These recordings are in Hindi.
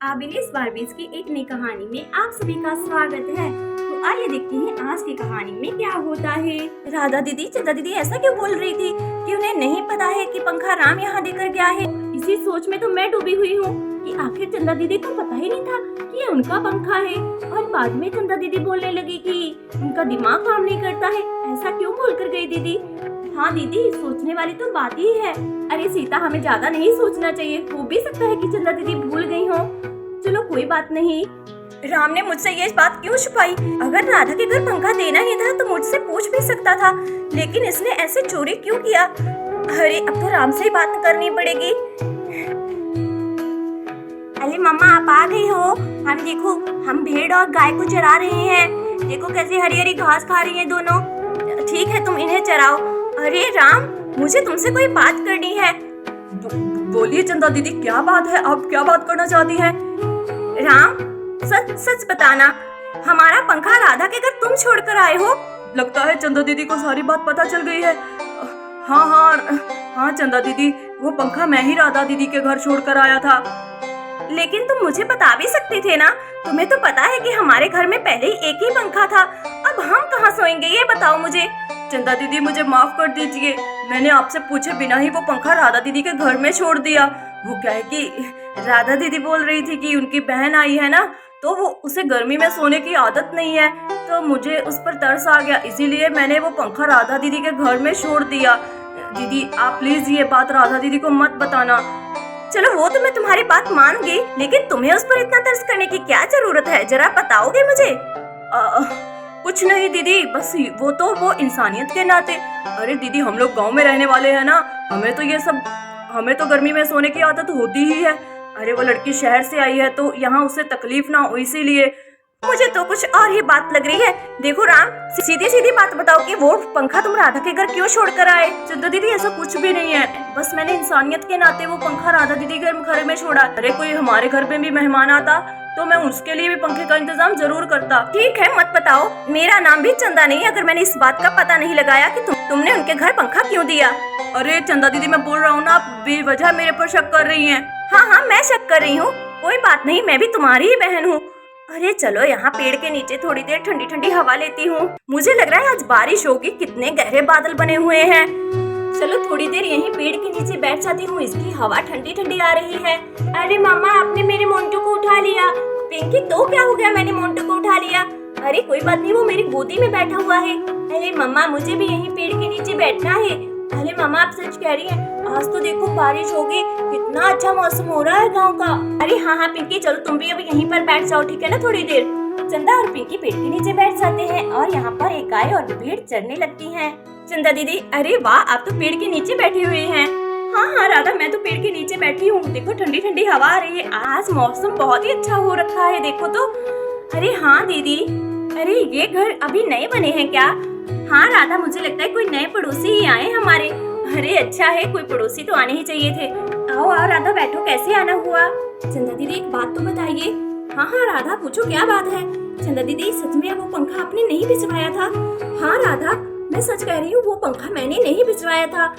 आबिलिस बार्बीज की एक नई कहानी में आप सभी का स्वागत है। तो आइए देखते हैं आज की कहानी में क्या होता है। राधा दीदी, चंदा दीदी ऐसा क्यों बोल रही थी कि उन्हें नहीं पता है कि पंखा राम यहाँ देकर गया है। इसी सोच में तो मैं डूबी हुई हूँ कि आखिर चंदा दीदी को पता ही नहीं था कि ये उनका पंखा है। और बाद में चंदा दीदी बोलने लगी कि उनका दिमाग काम नहीं करता है। ऐसा क्यों बोल कर गई दीदी? हाँ दीदी, सोचने वाली तो बात ही है। अरे सीता, हमें ज्यादा नहीं सोचना चाहिए। हो भी सकता है कि चंदा दीदी भूल गई हो। चलो कोई बात नहीं। राम ने मुझसे ये बात क्यों छुपाई? अगर राधा के घर पंखा देना ही था तो मुझसे पूछ भी सकता था, लेकिन इसने ऐसे चोरी क्यों किया? अरे अब तो राम से ही बात करनी पड़ेगी। अरे मम्मा, आप आ गई हो। हम देखो, हम भेड़ और गाय को चरा रहे हैं। देखो कैसे हरी हरी घास खा रही है दोनों। ठीक है, तुम इन्हें चराओ। अरे राम, मुझे तुमसे कोई बात करनी है। बोलिए चंदा दीदी, क्या बात है? आप क्या बात करना चाहती हैं? राम, सच सच बताना, हमारा पंखा राधा के घर तुम छोड़कर आए हो? लगता है चंदा दीदी को सारी बात पता चल गई है। हाँ चंदा दीदी, वो पंखा मैं ही राधा दीदी के घर छोड़कर आया था। लेकिन तुम मुझे बता भी सकते थे ना। तुम्हें तो पता है कि हमारे घर में पहले ही एक ही पंखा था। अब हम कहाँ सोएंगे, ये बताओ मुझे। चंदा दीदी, मुझे माफ कर दीजिए। मैंने आपसे पूछे बिना ही वो पंखा राधा दीदी के घर में छोड़ दिया। वो क्या है कि राधा दीदी बोल रही थी कि उनकी बहन आई है ना, तो वो उसे गर्मी में सोने की आदत नहीं है, तो मुझे उस पर तरस आ गया, इसीलिए मैंने वो पंखा राधा दीदी के घर में छोड़ दिया। दीदी आप प्लीज ये बात राधा दीदी को मत बताना। चलो वो तो मैं तुम्हारी बात मान गई, लेकिन तुम्हें उस पर इतना तरस करने की क्या जरूरत है? जरा बताओगे मुझे? कुछ नहीं दीदी, बस वो इंसानियत के नाते। अरे दीदी, हम लोग गांव में रहने वाले हैं ना, हमें तो गर्मी में सोने की आदत होती ही है। अरे वो लड़की शहर से आई है तो यहाँ उसे तकलीफ ना हो, इसीलिए। मुझे तो कुछ और ही बात लग रही है। देखो राम, सीधी सीधी बात बताओ कि वो पंखा तुम राधा के घर क्यों छोड़कर आए? चंदा दीदी, ऐसा कुछ भी नहीं है, बस मैंने इंसानियत के नाते वो पंखा राधा दीदी के घर में छोड़ा। अरे कोई हमारे घर में भी मेहमान आता तो मैं उसके लिए भी पंखे का इंतजाम जरूर करता। ठीक है, मत बताओ। मेरा नाम भी चंदा नहीं अगर मैंने इस बात का पता नहीं लगाया कि तुमने उनके घर पंखा क्यों दिया। अरे चंदा दीदी, मैं बोल रहा हूँ ना, आप बेवजह मेरे पर शक कर रही हैं। हाँ, मैं शक कर रही हूँ। कोई बात नहीं, मैं भी तुम्हारी ही बहन हूँ। अरे चलो यहाँ पेड़ के नीचे थोड़ी देर ठंडी ठंडी हवा लेती हूँ। मुझे लग रहा है आज बारिश होगी, कितने गहरे बादल बने हुए हैं। चलो थोड़ी देर यहीं पेड़ के नीचे बैठ जाती हूँ, इसकी हवा ठंडी ठंडी आ रही है। अरे मामा, आपने मेरे मोंटू को उठा लिया। पिंकी, तो क्या हो गया, मैंने मोंटू को उठा लिया? अरे कोई बात नहीं, वो मेरी गोदी में बैठा हुआ है। अरे मम्मा, मुझे भी यहीं पेड़ के नीचे बैठना है। अरे मामा, आप सच कह रही हैं? आज तो देखो बारिश होगी, कितना अच्छा मौसम हो रहा है गांव का। अरे हाँ पिंकी, चलो तुम भी अभी यहीं पर बैठ जाओ, ठीक है ना? थोड़ी देर। चंदा और पिंकी पेड़ के नीचे बैठ जाते हैं और यहाँ पर एक गाय और भेड़ चरने लगती हैं। चंदा दीदी, अरे वाह, आप तो पेड़ के नीचे बैठे हुए हैं। हाँ राधा, मैं तो पेड़ के नीचे बैठी हूँ। देखो ठंडी ठंडी हवा आ रही है, आज मौसम बहुत ही अच्छा हो रखा है, देखो तो। अरे हाँ दीदी, अरे ये घर अभी नए बने हैं क्या? हाँ राधा, मुझे लगता है कोई नए पड़ोसी ही आए हमारे। अरे अच्छा है, कोई पड़ोसी तो आने ही चाहिए थे। आओ राधा, बैठो। कैसे आना हुआ? चंदा दीदी, एक बात तो बताइए। हाँ राधा, पूछो क्या बात है? चंदा दीदी, सच में वो पंखा आपने नहीं भिजवाया था? हाँ राधा, मैं सच कह रही हूँ, वो पंखा मैंने नहीं भिजवाया था।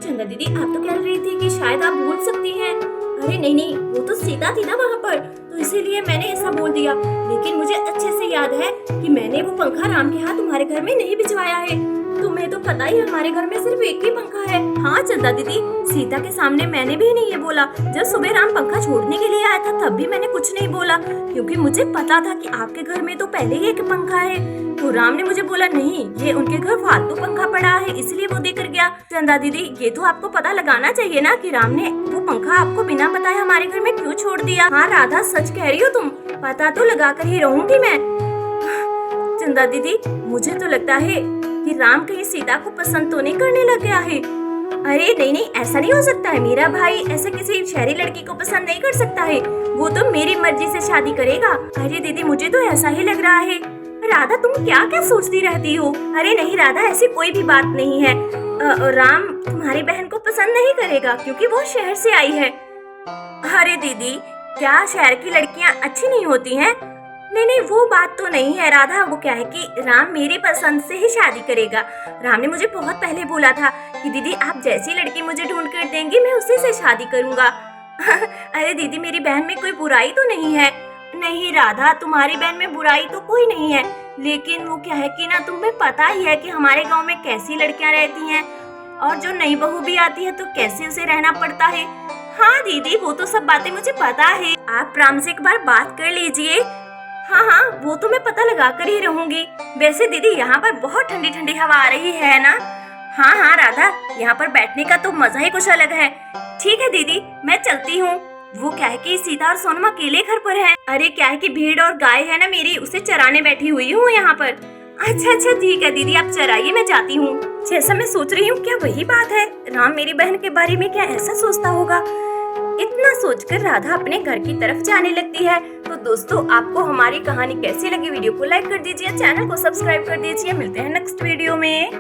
चंदा दीदी, आप तो कह रही थी कि शायद आप भूल सकती हैं। अरे नहीं, वो तो सीता थी ना वहाँ पर, तो इसीलिए मैंने ऐसा बोल दिया। लेकिन मुझे अच्छे से याद है कि मैंने वो पंखा राम के हाथ तुम्हारे घर में नहीं भिजवाया है। तुम्हें तो पता ही, हमारे घर में सिर्फ एक ही पंखा है। हाँ चंदा दीदी, सीता के सामने मैंने भी नहीं ये बोला। जब सुबह राम पंखा छोड़ने के लिए आया था तब भी मैंने कुछ नहीं बोला, क्योंकि मुझे पता था कि आपके घर में तो पहले ही एक पंखा है। तो राम ने मुझे बोला नहीं, ये उनके घर फालतू पंखा पड़ा है, इसलिए वो देकर गया। चंदा दीदी, ये तो आपको पता लगाना चाहिए ना कि राम ने वो पंखा आपको बिना बताए हमारे घर में क्यों छोड़ दिया। हाँ राधा, सच कह रही हो तुम? पता तो लगा कर ही रहूंगी मैं। चंदा दीदी, मुझे तो लगता है कि राम कहीं सीता को पसंद तो नहीं करने लग गया है। अरे नहीं, ऐसा नहीं हो सकता है। मेरा भाई ऐसे किसी शहरी लड़की को पसंद नहीं कर सकता है, वो तो मेरी मर्जी से शादी करेगा। अरे दीदी, मुझे तो ऐसा ही लग रहा है। राधा, तुम क्या क्या सोचती रहती हो? अरे नहीं राधा, ऐसी कोई भी बात नहीं है। राम तुम्हारी बहन को पसंद नहीं करेगा क्योंकि वो शहर से आई है। अरे दीदी, क्या शहर की लड़कियां अच्छी नहीं होती हैं? नहीं, वो बात तो नहीं है राधा। वो क्या है कि राम मेरी पसंद से ही शादी करेगा। राम ने मुझे बहुत पहले बोला था कि दीदी, आप जैसी लड़की मुझे ढूंढ कर देंगी मैं उसी से शादी करूंगा। अरे दीदी, मेरी बहन में कोई बुराई तो नहीं है। नहीं राधा, तुम्हारी बहन में बुराई तो कोई नहीं है, लेकिन वो क्या है कि ना, तुम्हें पता ही है कि हमारे गांव में कैसी लड़कियां रहती हैं, और जो नई बहू भी आती है तो कैसे उसे रहना पड़ता है। हाँ दीदी, वो तो सब बातें मुझे पता है। आप राम से एक बार बात कर लीजिए। हाँ हाँ, वो तो मैं पता लगा कर ही रहूंगी। वैसे दीदी, यहाँ पर बहुत ठंडी ठंडी हवा आ रही है ना? हाँ हाँ राधा, यहाँ पर बैठने का तो मजा ही कुछ अलग है। ठीक है दीदी, मैं चलती हूँ। वो क्या है कि सीता और सोनम अकेले घर पर हैं। अरे क्या है कि भीड़ और गाय है ना मेरी, उसे चराने बैठी हुई हूँ यहाँ पर। अच्छा अच्छा ठीक है दीदी, आप चराइए, मैं जाती हूँ। जैसा मैं सोच रही हूँ, क्या वही बात है? राम मेरी बहन के बारे में क्या ऐसा सोचता होगा? इतना सोचकर राधा अपने घर की तरफ जाने लगती है। तो दोस्तों, आपको हमारी कहानी कैसी लगी? वीडियो को लाइक कर दीजिए, चैनल को सब्सक्राइब कर दीजिए। मिलते हैं नेक्स्ट वीडियो में।